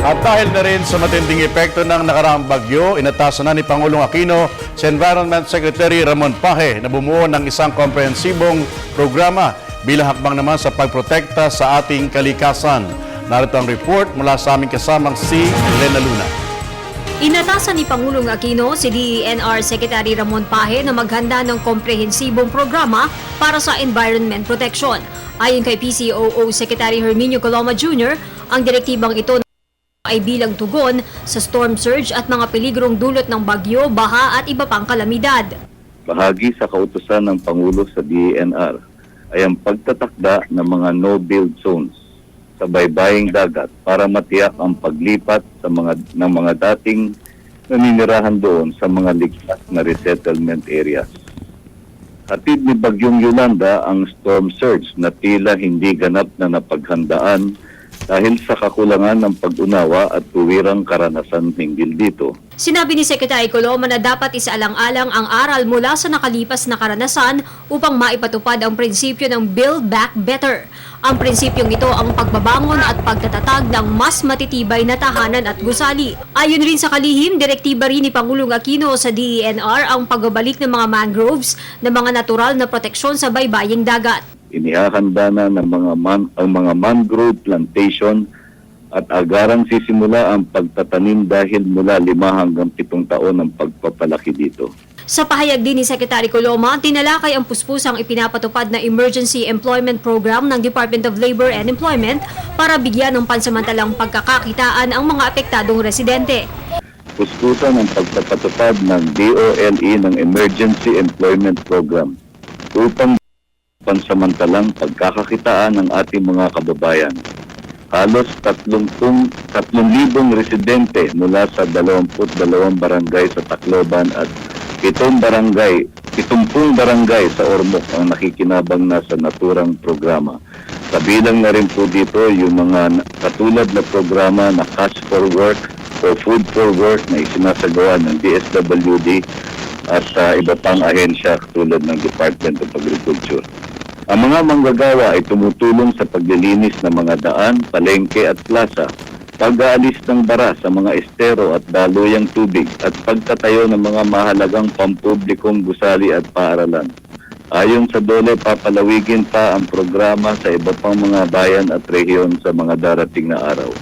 At dahil na rin sa matinding epekto ng nakaraang bagyo, inatasan na ni Pangulong Aquino si Environment Secretary Ramon Paje na bumuo ng isang komprehensibong programa bilang hakbang naman sa pagprotekta sa ating kalikasan. Narito ang report mula sa aming kasamang si Elena Luna. Inatasan ni Pangulong Aquino si DENR Secretary Ramon Paje na maghanda ng komprehensibong programa para sa environment protection. Ayon kay PCOO Secretary Herminio Coloma Jr., ang direktibang ito ay bilang tugon sa storm surge at mga peligrong dulot ng bagyo, baha at iba pang kalamidad. Bahagi sa kautusan ng Pangulo sa DENR ay ang pagtatakda ng mga no-build zones sa baybaying dagat para matiyak ang paglipat ng mga dating naninirahan doon sa mga ligtas na resettlement areas. Hatid ni Bagyong Yolanda ang storm surge na tila hindi ganap na napaghandaan dahil sa kakulangan ng pag-unawa at tuwirang karanasan hinggil dito. Sinabi ni Secretary Coloma na dapat isaalang-alang ang aral mula sa nakalipas na karanasan upang maipatupad ang prinsipyo ng Build Back Better. Ang prinsipyong ito ang pagbabangon at pagtatatag ng mas matitibay na tahanan at gusali. Ayon rin sa kalihim, direktiba rin ni Pangulong Aquino sa DENR ang pagbabalik ng mga mangroves na mga natural na proteksyon sa baybaying dagat. Inihahanda na ng ang mga mangrove plantation at agarang sisimula ang pagtatanim dahil mula 5 hanggang 7 taon ang pagpapalaki dito. Sa pahayag din ni Secretary Coloma, tinalakay ang puspusang ipinapatupad na Emergency Employment Program ng Department of Labor and Employment para bigyan ng pansamantalang pagkakakitaan ang mga apektadong residente. Puspusan ang pagpapatupad ng DOLE ng Emergency Employment Program upang pansamantalang pagkakakitaan ng ating mga kababayan. Halos 3,000 residente mula sa 22 barangay sa Tacloban at 70 barangay sa Ormoc ang nakikinabang na sa naturang programa. Kabilang na rin po dito yung mga katulad na programa na Cash for Work o Food for Work na isinasagawa ng DSWD at iba pang ahensya tulad ng Department of Agriculture. Ang mga manggagawa ay tumutulong sa paglilinis ng mga daan, palengke at plaza, pag-aalis ng bara sa mga estero at daluyang tubig at pagtatayo ng mga mahalagang pampublikong gusali at paaralan. Ayon sa DOLE, papalawigin pa ang programa sa iba pang mga bayan at rehiyon sa mga darating na araw.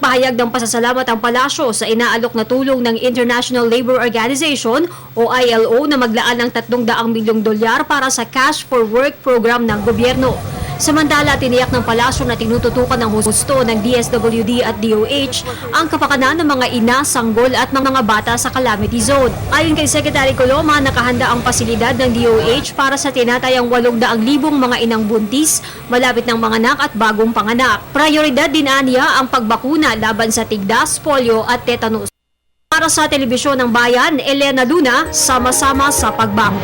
Pahayag ng pasasalamat ang palasyo sa inaalok na tulong ng International Labour Organization o ILO na maglaan ng 300 milyong dolyar para sa Cash for Work program ng gobyerno. Samantala, tiniyak ng palasyo na tinututukan ng husto ng DSWD at DOH ang kapakanan ng mga ina, sanggol at mga bata sa calamity zone. Ayon kay Secretary Coloma, nakahanda ang pasilidad ng DOH para sa tinatayang 800,000 mga inang buntis, malapit ng mga anak at bagong panganak. Prioridad din aniya ang pagbakuna laban sa tigdas, polio at tetanus. Para sa Telebisyon ng Bayan, Elena Luna, sama-sama sa pagbangon.